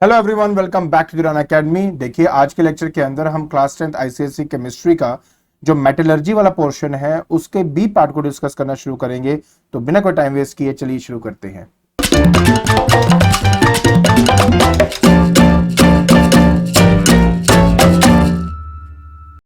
Hello everyone, welcome back to the academy. देखिए, आज के लेक्चर के अंदर हम क्लास 10th आईसीएसई केमिस्ट्री का जो मेटलर्जी वाला पोर्शन है उसके बी पार्ट को डिस्कस करना शुरू करेंगे। तो बिना कोई टाइम वेस्ट किए चलिए शुरू करते हैं।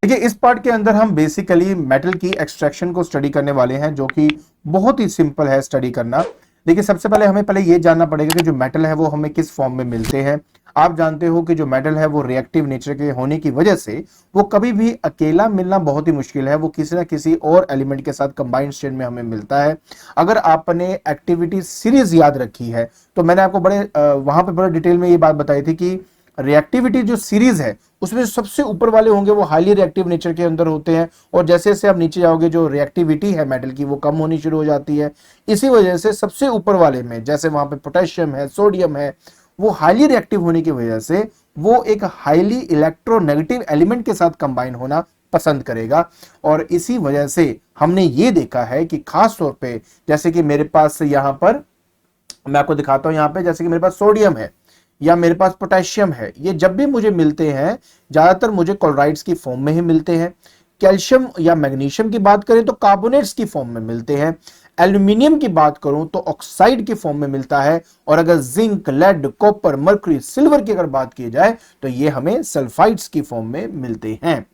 देखिए, इस पार्ट के अंदर हम बेसिकली मेटल की एक्सट्रैक्शन को स्टडी करने वाले हैं, जो कि बहुत ही सिंपल है स्टडी करना। देखिए, सबसे पहले हमें ये जानना पड़ेगा कि जो मेटल है वो हमें किस फॉर्म में मिलते हैं। आप जानते हो कि जो मेटल है वो रिएक्टिव नेचर के होने की वजह से वो कभी भी अकेला मिलना बहुत ही मुश्किल है, वो किसी ना किसी और एलिमेंट के साथ कंबाइंड स्टेट में हमें मिलता है। अगर आपने एक्टिविटी सीरीज याद रखी है तो मैंने आपको वहां पे बड़े डिटेल में ये बात बताई थी कि रिएक्टिविटी जो सीरीज है उसमें सबसे ऊपर वाले होंगे वो हाईली रिएक्टिव नेचर के अंदर होते हैं, और जैसे जैसे आप नीचे जाओगे जो रिएक्टिविटी है मेटल की वो कम होनी शुरू हो जाती है। इसी वजह से सबसे ऊपर वाले में जैसे वहां पे पोटेशियम है, सोडियम है, वो हाईली रिएक्टिव होने की वजह से वो एक हाईली इलेक्ट्रोनेगेटिव एलिमेंट के साथ कंबाइन होना पसंद करेगा। और इसी वजह से हमने ये देखा है कि खास तौर पे जैसे कि मेरे पास यहां पर मैं आपको दिखाता हूं, यहां पे जैसे कि मेरे पास सोडियम है या मेरे पास पोटेशियम है, ये जब भी मुझे मिलते हैं ज्यादातर मुझे क्लोराइड्स की फॉर्म में ही मिलते हैं। कैल्शियम या मैग्नीशियम की बात करें तो कार्बोनेट्स की फॉर्म में मिलते हैं। एल्यूमिनियम की बात करूं तो ऑक्साइड की फॉर्म में मिलता है। और अगर zinc, lead, copper, mercury, silver की अगर बात की जाए तो ये हमें सल्फाइड्स की फॉर्म में मिलते हैं।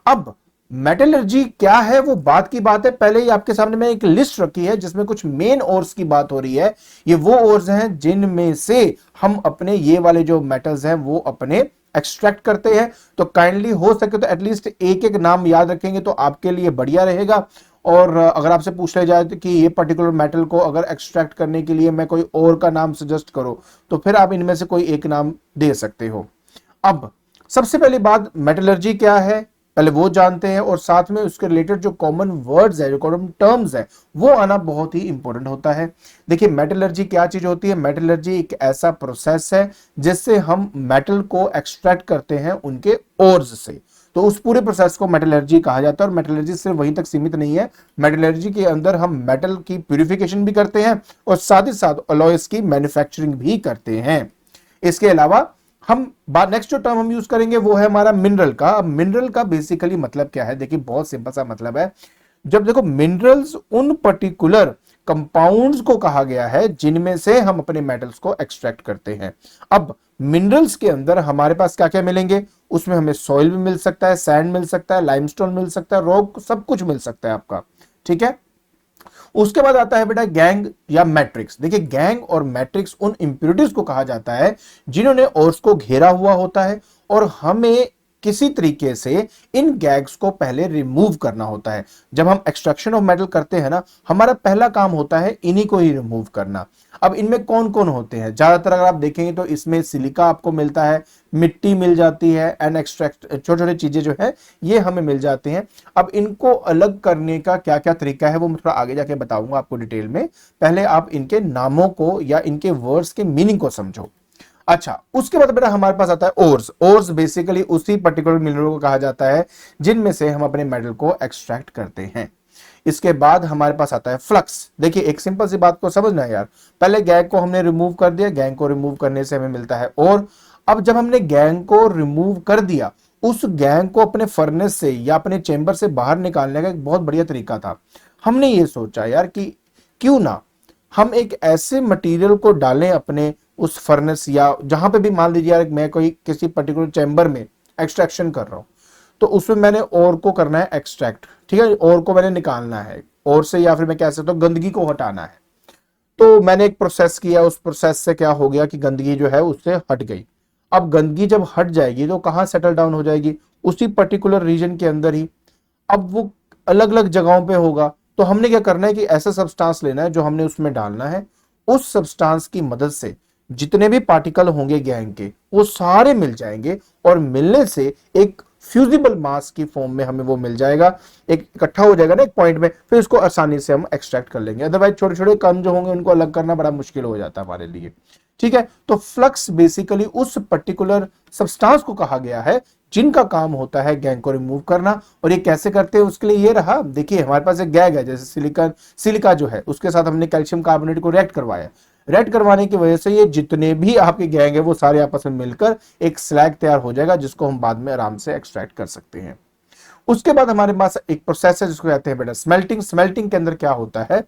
अब मेटलर्जी क्या है वो बात की बात है, पहले ही आपके सामने मैं एक लिस्ट रखी है जिसमें कुछ मेन ओर्स की बात हो रही है। ये वो ओर्स हैं जिनमें से हम अपने ये वाले जो मेटल्स हैं वो अपने एक्सट्रैक्ट करते हैं। तो काइंडली हो सके तो एटलीस्ट एक एक नाम याद रखेंगे तो आपके लिए बढ़िया रहेगा। और अगर आपसे पूछ लिया जाए तो कि ये पर्टिकुलर मेटल को अगर एक्सट्रैक्ट करने के लिए मैं कोई और का नाम सजेस्ट करो तो फिर आप इनमें से कोई एक नाम दे सकते हो। अब सबसे पहली बात, मेटलर्जी क्या है पहले वो जानते हैं, और साथ में उसके रिलेटेड जो कॉमन वर्ड्स है, जो कॉमन टर्म्स है, वो आना बहुत ही इंपॉर्टेंट होता है। देखिए, मेटलर्जी क्या चीज होती है। मेटलर्जी एक ऐसा प्रोसेस है जिससे हम मेटल को एक्सट्रैक्ट करते हैं उनके ओर्स से। तो उस पूरे प्रोसेस को मेटलर्जी कहा जाता है। और मेटलर्जी सिर्फ वहीं तक सीमित नहीं है, मेटलर्जी के अंदर हम मेटल की प्यूरिफिकेशन भी करते हैं और साथ ही साथ अलॉयस की मैन्युफैक्चरिंग भी करते हैं। इसके अलावा हम नेक्स्ट जो टर्म हम यूज करेंगे वो है हमारा मिनरल का। अब मिनरल का बेसिकली मतलब क्या है, देखिए बहुत सिंपल सा मतलब है। जब देखो, मिनरल्स उन पर्टिकुलर कंपाउंड्स को कहा गया है जिनमें से हम अपने मेटल्स को एक्सट्रैक्ट करते हैं। अब मिनरल्स के अंदर हमारे पास क्या क्या मिलेंगे, उसमें हमें सॉइल भी मिल सकता है, सैंड मिल सकता है, लाइमस्टोन मिल सकता है, रॉक, सब कुछ मिल सकता है आपका। ठीक है, उसके बाद आता है बेटा गैंग या मैट्रिक्स। देखिए, गैंग और मैट्रिक्स उन इंप्योरिटीज को कहा जाता है जिन्होंने ओर्स को घेरा हुआ होता है और हमें किसी तरीके से इन गैग्स को पहले रिमूव करना होता है। जब हम एक्सट्रैक्शन ऑफ मेटल करते हैं ना, हमारा पहला काम होता है इन्हीं को ही रिमूव करना। अब इनमें कौन कौन होते हैं, ज्यादातर अगर आप देखेंगे तो इसमें सिलिका आपको मिलता है, मिट्टी मिल जाती है, एंड एक्सट्रैक्ट छोटे छोटे चीजें जो है ये हमें मिल जाती हैं। अब इनको अलग करने का क्या क्या तरीका है वो मैं थोड़ा आगे जाके बताऊंगा आपको डिटेल में। पहले आप इनके नामों को या इनके वर्ड्स के मीनिंग को समझो। अच्छा, उसके बाद बेटा हमारे पास आता है ओर्स। ओर्स बेसिकली उसी पर्टिकुलर मिनरल को कहा जाता है जिनमें से हम अपने मेटल को एक्सट्रैक्ट करते हैं। इसके बाद हमारे पास आता है फ्लक्स। देखिए, एक सिंपल सी बात को समझना है यार, पहले गैंग को हमने रिमूव कर दिया, गैंग को रिमूव करने से हमें मिलता है और। अब जब हमने गैंग को रिमूव कर दिया, उस गैंग को अपने फर्नेस से या अपने चेंबर से बाहर निकालने का एक बहुत बढ़िया तरीका था। हमने ये सोचा यार कि क्यों ना हम एक ऐसे मटेरियल को डालें अपने उस फर्नेस या जहां पे भी, मान लीजिए यार मैं कोई किसी पर्टिकुलर चैम्बर में एक्सट्रैक्शन कर रहा हूं तो उसमें मैंने और को करना है एक्सट्रैक्ट। ठीक है, और को मैंने निकालना है और से, या फिर मैं कह सकता हूं गंदगी को हटाना है। तो मैंने एक प्रोसेस किया, उस प्रोसेस से क्या हो गया कि गंदगी जो है उससे हट गई। अब गंदगी जब हट जाएगी तो कहां सेटल डाउन हो जाएगी, उसी पर्टिकुलर रीजन के अंदर ही। अब वो अलग अलग जगहों पे होगा, तो हमने क्या करना है कि ऐसा सब्सटेंस लेना है जो हमने उसमें डालना है। उस सब्सटेंस की मदद से जितने भी पार्टिकल होंगे गैंग के वो सारे मिल जाएंगे और मिलने से एक फ्यूजिबल मास की फॉर्म में हमें वो मिल जाएगा, एक इकट्ठा हो जाएगा ना एक पॉइंट में, फिर इसको आसानी से हम एक्सट्रैक्ट कर लेंगे। अदरवाइज छोटे छोटे कण जो होंगे उनको अलग करना बड़ा मुश्किल हो जाता है हमारे लिए। ठीक है, तो फ्लक्स बेसिकली उस पर्टिकुलर सब्सटेंस को कहा गया है जिनका काम होता है गैंग को रिमूव करना। और ये कैसे करते हैं उसके लिए ये रहा, देखिए हमारे पास एक गैग है, जैसे सिलिका जो है उसके साथ हमने कैल्शियम कार्बोनेट को रिएक्ट करवाया। रेड करवाने की वजह से ये जितने भी आपके गैंग है वो सारे आपस में मिलकर एक स्लैग तैयार हो जाएगा, जिसको हम बाद में आराम से एक्सट्रैक्ट कर सकते हैं। उसके बाद हमारे पास एक प्रोसेस है जिसको कहते हैं बेटा स्मेल्टिंग। स्मेल्टिंग के अंदर क्या होता है,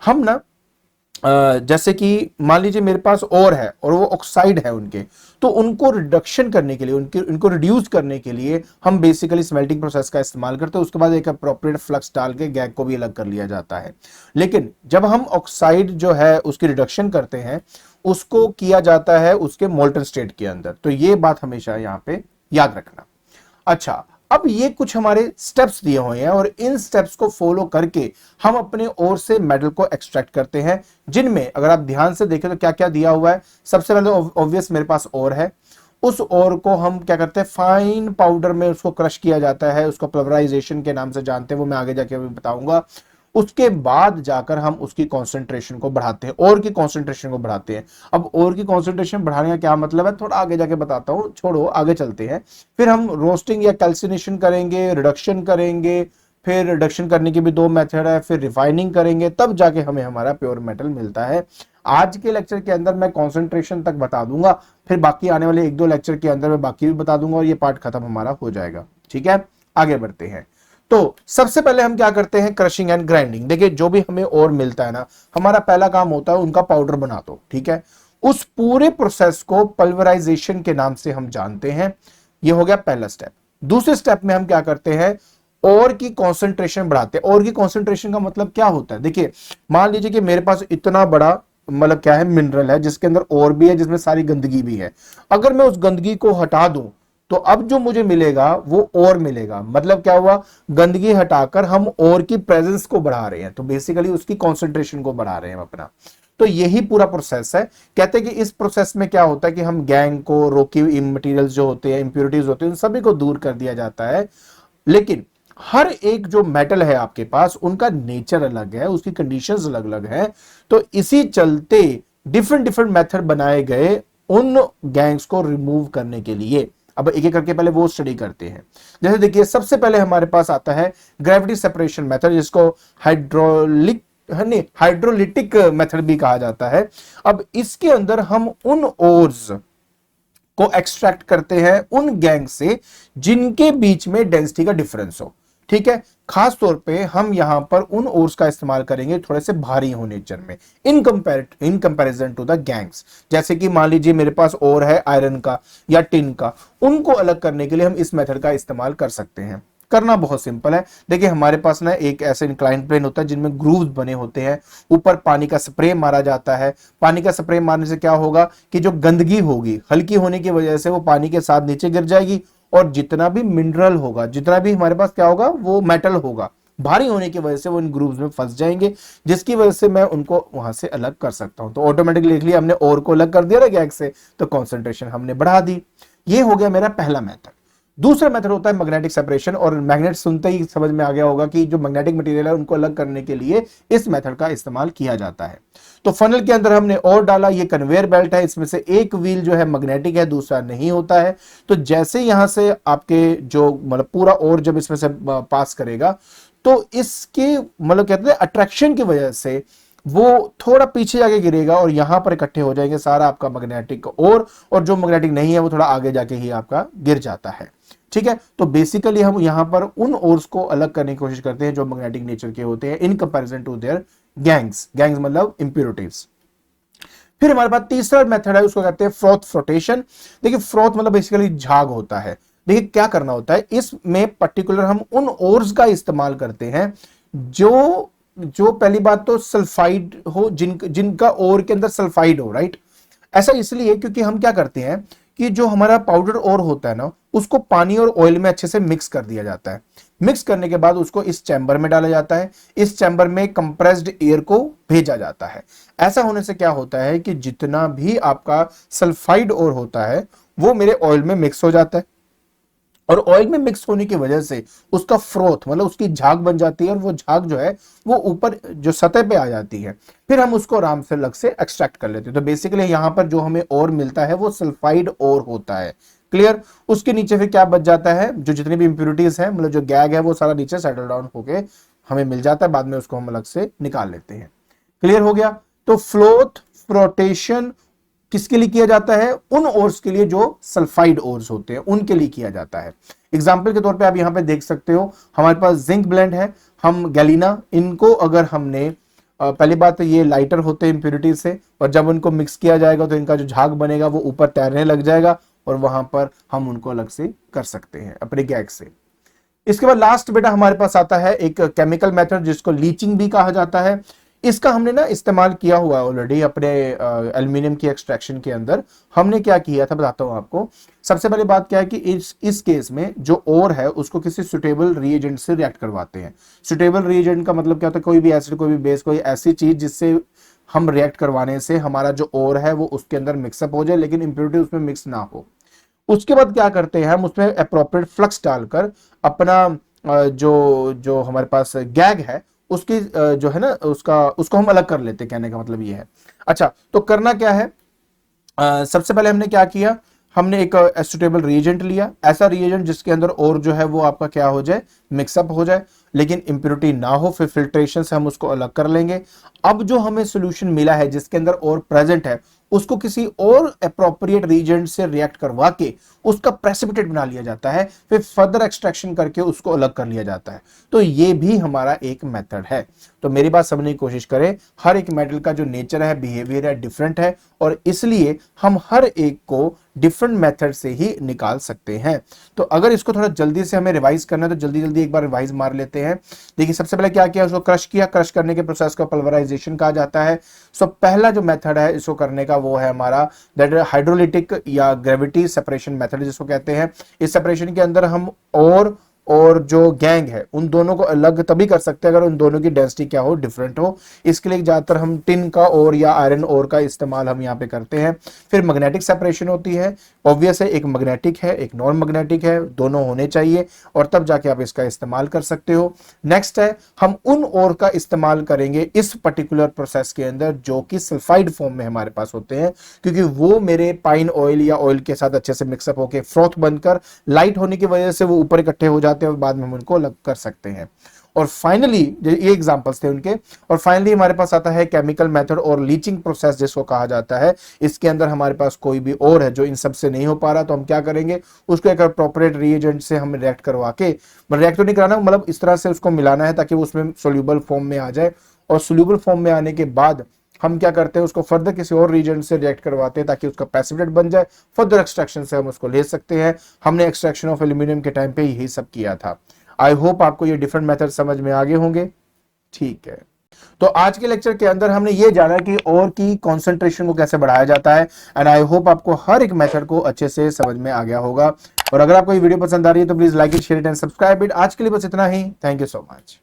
हम ना जैसे कि मान लीजिए मेरे पास और है और वो ऑक्साइड है उनके, तो उनको रिडक्शन करने के लिए, उनको रिड्यूस करने के लिए हम बेसिकली स्मेल्टिंग प्रोसेस का इस्तेमाल करते हैं। उसके बाद एक अप्रोप्रिएट फ्लक्स डाल के गैग को भी अलग कर लिया जाता है। लेकिन जब हम ऑक्साइड जो है उसकी रिडक्शन करते हैं, उसको किया जाता है उसके मोल्टन स्टेट के अंदर। तो ये बात हमेशा यहां पे याद रखना। अच्छा, अब ये कुछ हमारे स्टेप्स दिए हुए हैं और इन स्टेप्स को फॉलो करके हम अपने ओर से मेटल को एक्सट्रैक्ट करते हैं, जिनमें अगर आप ध्यान से देखें तो क्या क्या दिया हुआ है। सबसे पहले ऑब्वियस मेरे पास ओर है, उस ओर को हम क्या करते हैं, फाइन पाउडर में उसको क्रश किया जाता है, उसको प्लवराइजेशन के नाम से जानते हैं, वो मैं आगे जाके भी बताऊंगा। उसके बाद जाकर हम उसकी कॉन्सेंट्रेशन को बढ़ाते हैं, और की कॉन्सेंट्रेशन को बढ़ाते हैं। अब और की कॉन्सेंट्रेशन बढ़ाने का क्या मतलब है, थोड़ा आगे जाके बताता हूं, छोड़ो आगे चलते हैं। फिर हम रोस्टिंग या कैल्सिनेशन करेंगे, रिडक्शन करेंगे, फिर रिडक्शन करने की भी दो मेथड है, फिर रिफाइनिंग करेंगे, तब जाके हमें हमारा प्योर मेटल मिलता है। आज के लेक्चर के अंदर मैं कॉन्सेंट्रेशन तक बता दूंगा, फिर बाकी आने वाले एक दो लेक्चर के अंदर मैं बाकी भी बता दूंगा और ये पार्ट खत्म हमारा हो जाएगा। ठीक है, आगे बढ़ते हैं। तो सबसे पहले हम क्या करते हैं, क्रशिंग एंड ग्राइंडिंग। देखिए जो भी हमें और मिलता है ना, हमारा पहला काम होता है उनका पाउडर बना दो। ठीक है, उस पूरे प्रोसेस को पल्वराइजेशन के नाम से हम जानते हैं। ये हो गया पहला स्टेप। दूसरे स्टेप में हम क्या करते हैं, और की कॉन्सेंट्रेशन बढ़ाते हैं। और की कॉन्सेंट्रेशन का मतलब क्या होता है, देखिए मान लीजिए कि मेरे पास इतना बड़ा मतलब क्या है, मिनरल है जिसके अंदर और भी है, जिसमें सारी गंदगी भी है। अगर मैं उस गंदगी को हटा दूं तो अब जो मुझे मिलेगा वो और मिलेगा। मतलब क्या हुआ, गंदगी हटाकर हम और की प्रेजेंस को बढ़ा रहे हैं, तो बेसिकली उसकी कॉन्सेंट्रेशन को बढ़ा रहे हैं अपना। तो यही पूरा प्रोसेस है। कहते हैं कि इस प्रोसेस में क्या होता है कि हम गैंग को, रोकी मटेरियल्स जो होते हैं, इंप्योरिटीज होते हैं, उन सभी को दूर कर दिया जाता है। लेकिन हर एक जो मेटल है आपके पास, उनका नेचर अलग है, उसकी कंडीशंस अलग अलग हैं। तो इसी चलते डिफरेंट डिफरेंट मेथड बनाए गए उन गैंग्स को रिमूव करने के लिए। अब एक एक करके पहले वो स्टडी करते हैं। जैसे देखिए सबसे पहले हमारे पास आता है ग्रेविटी सेपरेशन मेथड, जिसको हाइड्रोलिटिक मेथड भी कहा जाता है। अब इसके अंदर हम उन ओर्स को एक्सट्रैक्ट करते हैं उन गैंग से जिनके बीच में डेंसिटी का डिफरेंस हो। ठीक है, खास तौर पे हम यहां पर उन ओर्स का इस्तेमाल करेंगे थोड़े से भारी हो नेचर में, in comparison to the gangues. जैसे कि मान लीजिए मेरे पास ओर है आयरन का या टिन का, उनको अलग करने के लिए हम इस मेथड का इस्तेमाल कर सकते हैं। करना बहुत सिंपल है। देखिए हमारे पास ना एक ऐसे इंक्लाइंड प्लेन होता है जिनमें ग्रूव्स बने होते हैं, ऊपर पानी का स्प्रे मारा जाता है। पानी का स्प्रे मारने से क्या होगा कि जो गंदगी होगी हल्की होने की वजह से वो पानी के साथ नीचे गिर जाएगी, और जितना भी मिनरल होगा, जितना भी हमारे पास क्या होगा, वो मेटल होगा, भारी होने की वजह से वो इन ग्रूव्स में फंस जाएंगे, जिसकी वजह से मैं उनको वहां से अलग कर सकता हूं। तो ऑटोमेटिकली देख लिया हमने और को अलग कर दिया ना गैग से, तो कॉन्सेंट्रेशन हमने बढ़ा दी। ये हो गया मेरा पहला मेथड। दूसरा मेथड होता है मैग्नेटिक सेपरेशन, और मैग्नेट सुनते ही समझ में आ गया होगा कि जो मैग्नेटिक मटेरियल है उनको अलग करने के लिए इस मेथड का इस्तेमाल किया जाता है। तो फनल के अंदर हमने और डाला, ये कन्वेयर बेल्ट है, इसमें से एक व्हील जो है मैग्नेटिक है, दूसरा नहीं होता है। तो जैसे यहां से आपके जो मतलब पूरा और जब इसमें से पास करेगा, तो इसके मतलब कहते हैं अट्रैक्शन की वजह से वो थोड़ा पीछे जाके गिरेगा और यहां पर इकट्ठे हो जाएंगे सारा आपका मैग्नेटिक और जो मैग्नेटिक नहीं है वो थोड़ा आगे जाके ही आपका गिर जाता है। ठीक है, तो बेसिकली हम यहां पर उन ओर्स को अलग करने की कोशिश करते हैं जो मैग्नेटिक नेचर के होते हैं in comparison to their gangues मतलब इंप्योरिटीज। फिर हमारे पास तीसरा मेथड है, उसको कहते हैं फ्रॉथ फ्लोटेशन। देखिए फ्रॉथ मतलब बेसिकली झाग होता है। देखिए क्या करना होता है, इसमें पर्टिकुलर हम उन ओर्स का इस्तेमाल करते हैं जो पहली बात तो सल्फाइड हो, जिनका ओर के अंदर सल्फाइड हो, राइट। ऐसा इसलिए क्योंकि हम क्या करते हैं कि जो हमारा पाउडर ओर होता है ना, उसको पानी और ऑयल में अच्छे से मिक्स कर दिया जाता है। मिक्स करने के बाद उसको इस चैम्बर में डाला जाता है, इस चैम्बर में कंप्रेस्ड एयर को भेजा जाता है। ऐसा होने से क्या होता है कि जितना भी आपका सल्फाइड ओर होता है वो मेरे ऑयल में मिक्स हो जाता है, और ऑयल में मिक्स होने की वजह से उसका फ्रोथ मतलब उसकी झाग बन जाती है, और वो झाग जो है वो ऊपर जो सतह पे आ जाती है। फिर हम उसको आराम से अलग से एक्सट्रैक्ट कर लेते हैं। तो बेसिकली यहां पर जो हमें और मिलता है वो सल्फाइड और होता है। क्लियर। उसके नीचे फिर क्या बच जाता है, जो जितनी भी इंप्योरिटीज है मतलब जो गैग है वो सारा नीचे सेटल डाउन होके हमें मिल जाता है, बाद में उसको हम अलग से निकाल लेते हैं। क्लियर हो गया। तो ट्रांसपोर्टेशन किसके लिए किया जाता है? उन ओर्स के लिए जो सल्फाइड ओर्स होते हैं उनके लिए किया जाता है। एग्जाम्पल के तौर पे आप यहां पे देख सकते हो, हमारे पास जिंक ब्लेंड है, हम गैलीना, इनको अगर हमने पहली बात तो ये लाइटर होते हैं इंप्योरिटी से, और जब उनको मिक्स किया जाएगा तो इनका जो झाग बनेगा वो ऊपर तैरने लग जाएगा और वहां पर हम उनको अलग से कर सकते हैं अपने गैग से। इसके बाद लास्ट बेटा हमारे पास आता है एक केमिकल मेथड जिसको लीचिंग भी कहा जाता है। इसका हमने ना इस्तेमाल किया हुआ है ऑलरेडी अपने एल्यूमिनियम की एक्सट्रैक्शन के अंदर। हमने क्या किया था बताता हूं आपको। सबसे पहले बात क्या है कि इस केस में जो ओर है उसको किसी सुटेबल रिएजेंट से रिएक्ट करवाते हैं। सुटेबल रिएजेंट का मतलब क्या होता है? कोई भी एसिड, कोई भी बेस, कोई ऐसी चीज जिससे हम रिएक्ट करवाने से हमारा जो ओर है वो उसके अंदर मिक्सअप हो जाए लेकिन इंप्योरिटी उसमें मिक्स ना हो। उसके बाद क्या करते हैं हम, उसमें अप्रोप्रिएट फ्लक्स डालकर अपना जो हमारे पास गैग है उसकी जो है ना उसको हम अलग कर लेते हैं, कहने का मतलब ये है। अच्छा, तो करना क्या है, सबसे पहले हमने क्या किया, हमने एक एस्टोटेबल रिएजेंट लिया, ऐसा रिएजेंट जिसके अंदर और जो है वो आपका क्या हो जाए, मिक्सअप हो जाए लेकिन इंप्योरिटी ना हो। फिर फिल्ट्रेशन से हम उसको अलग कर लेंगे। अब जो हमें सॉल्यूशन मिला है जिसके अंदर और प्रेजेंट है उसको किसी और अप्रोप्रिएट रिएजेंट से रिएक्ट करवा के उसका प्रेसिपिटेट बना लिया जाता है, फिर फर्दर एक्सट्रैक्शन करके उसको अलग कर लिया जाता है। तो ये भी हमारा एक मेथड है। तो मेरी बात समझने की कोशिश करें, हर एक मेटल का जो नेचर है, बिहेवियर है, डिफरेंट है और इसलिए हम हर एक को डिफरेंट मेथड से ही निकाल सकते हैं। तो अगर इसको थोड़ा जल्दी से हमें रिवाइज करना है तो जल्दी जल्दी एक बार रिवाइज मार लेते हैं। देखिए, सबसे पहले क्या किया, उसको क्रश किया। क्रश करने के प्रोसेस को पल्वराइजेशन कहा जाता है। सो पहला जो मेथड है इसको करने का वो है हमारा दैट हाइड्रोलिटिक या ग्रेविटी सेपरेशन मेथड जिसको कहते हैं। इस सेपरेशन के अंदर हम और जो गैंग है उन दोनों को अलग तभी कर सकते हैं अगर उन दोनों की डेंसिटी क्या हो, डिफरेंट हो। इसके लिए ज्यादातर हम टिन का और या आयरन ओर का इस्तेमाल हम यहाँ पे करते हैं। फिर मैग्नेटिक सेपरेशन होती है। ऑब्वियस है, एक मैग्नेटिक है एक नॉन मैग्नेटिक है, दोनों होने चाहिए और तब जाके आप इसका इस्तेमाल कर सकते हो। नेक्स्ट है, हम उन ओर का इस्तेमाल करेंगे इस पर्टिकुलर प्रोसेस के अंदर जो कि सल्फाइड फॉर्म में हमारे पास होते हैं, क्योंकि वो मेरे पाइन ऑयल या ऑयल के साथ अच्छे से मिक्सअप होकर फ्रॉथ बनकर लाइट होने की वजह से वो ऊपर इकट्ठे हो जाते हैं और बाद में हम उनको अलग कर सकते हैं। और फाइनली ये एग्जांपल्स थे उनके। और फाइनली हमारे पास आता है केमिकल मेथड और लीचिंग प्रोसेस जिसको कहा जाता है। इसके अंदर हमारे पास कोई भी और है जो इन सब से नहीं हो पा रहा तो हम क्या करेंगे, उसको एक अप्रोप्रिएट रिएजेंट से हम रिएक्ट करवा के, रिएक्ट तो नहीं कराना, मतलब इस तरह से उसको मिलाना है ताकि वो उसमें सोल्यूबल फॉर्म में आ जाए। और सोल्यूबल फॉर्म में आने के बाद हम क्या करते हैं, उसको फर्दर किसी और रीजन से रिएक्ट करवाते हैं ताकि उसका प्रेसिपिटेट बन जाए। फर्दर एक्सट्रैक्शन से हम उसको ले सकते हैं। हमने एक्सट्रैक्शन ऑफ एल्यूमिनियम के टाइम पे यही सब किया था। आई होप आपको ये डिफरेंट मेथड समझ में आ गए होंगे। ठीक है, तो आज के लेक्चर के अंदर हमने ये जाना कि और की कॉन्सेंट्रेशन को कैसे बढ़ाया जाता है एंड आई होप आपको हर एक मेथड को अच्छे से समझ में आ गया होगा। और अगर आपको ये वीडियो पसंद आ रही है तो please like it, share it and subscribe it. आज के लिए बस इतना ही। Thank you so much.